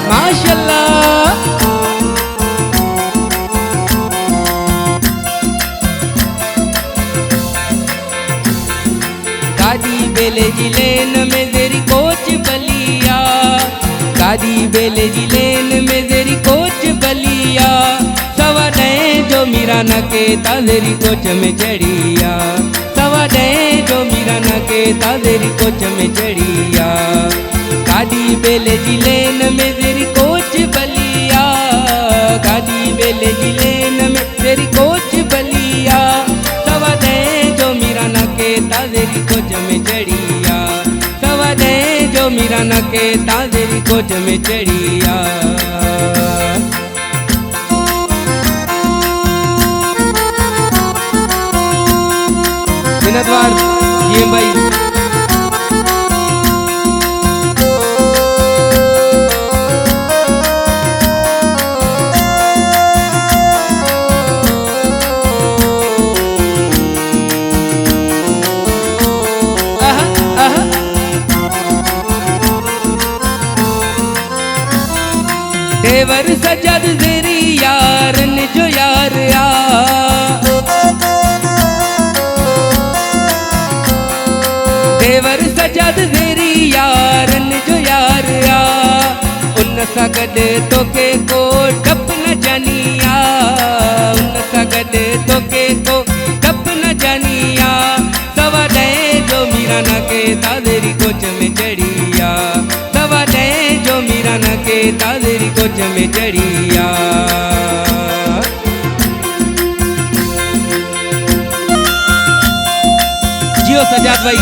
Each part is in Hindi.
माशाल्लाह। गाड़ी बेले जी लेन में तेरी कोच बलिया, गाड़ी बेले जी लेन में तेरी कोच बलिया, सवा डे जो मीरा न के ताजेरी कोच में चढ़िया, सवा डे जो मीरा न के ताजेरी कोच में चढ़िया। गाड़ी बेले जी लेन में तेरी कोच बलिया, गाड़ी बेले जी लेन में तेरी कोच बलिया, सवा डे जो मीरा न के ताजेरी कोच में चढ़िया, सवा डे जो मीरा न के ताजेरी कोच में चढ़िया। मिन्नतवार ये भाई देवर सजद तेरी यारन जो यार आ, देवर सजद तेरी यारन जो यार आ, उन सा गॾु तोखे को डप न जानिया, उन सा गॾु तोखे को डप न जानिया, सवा डे जो मीरा न के ताजेरी कोच में चढ़िया, सवा डे जो मीरा न के ताजेरी कोच में चढ़िया। जियो सजाद भाई।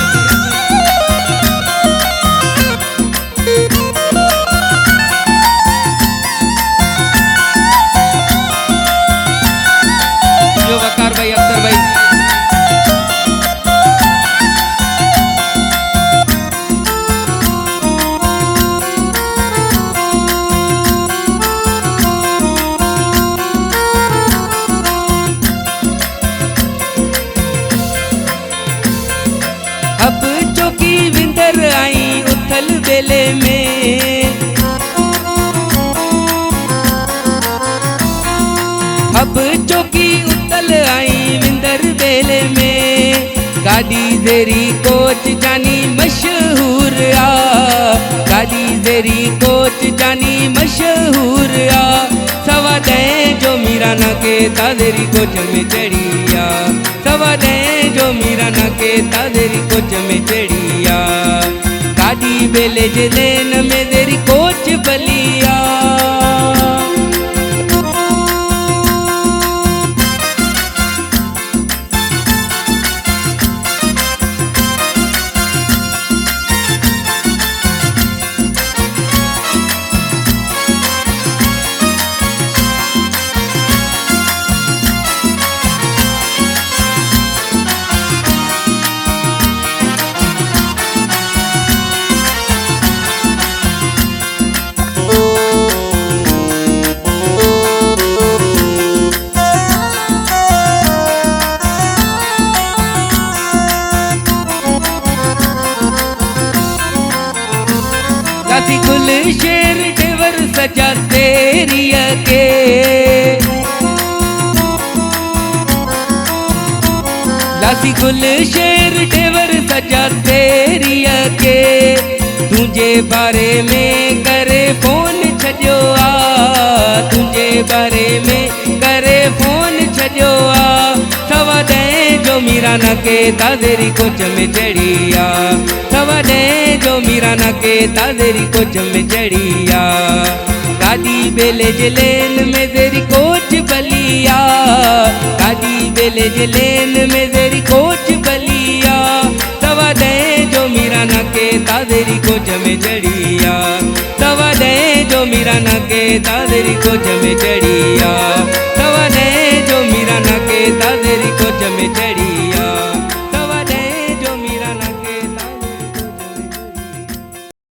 जियो वकार भाई, अख्तर भाई। अब चौकी विंदर आई उथल बेले में, अब चौकी उथल आई विंदर बेले में, गाड़ी तेरी कोच जानी मशहूर आ, गाड़ी तेरी कोच जानी मशहूर आ, सवा डे जो मीरा न के ताजेरी कोच में चढ़िया, सवा डे जो मीरा न के ताजेरी कोच में चढ़िया। गाड़ी बेले जे लेन में तेरी कोच बलिया, लासी गुल शेर देवर सजा तेरी के, लासी गुल शेर देवर सजा तेरी के, तुझे बारे में करे फोन छजो आ, तुझे बारे में करे फोन छजो आ, सवा डे जो मीरा न के ताजेरी कोच में चढ़िया, सवा डे जो मीरा न के ताजेरी कोच में चढ़िया। गाड़ी बेले जे लेन में तेरी कोच बलिया, गाड़ी बेले जे लेन में तेरी कोच बलिया, सवा डे जो मीरा न के ताजेरी कोच में चढ़िया, सवा डे जो मीरा न के ताजेरी कोच में चढ़िया, सवा डे जो मीरा न के ताजेरी कोच में चढ़िया।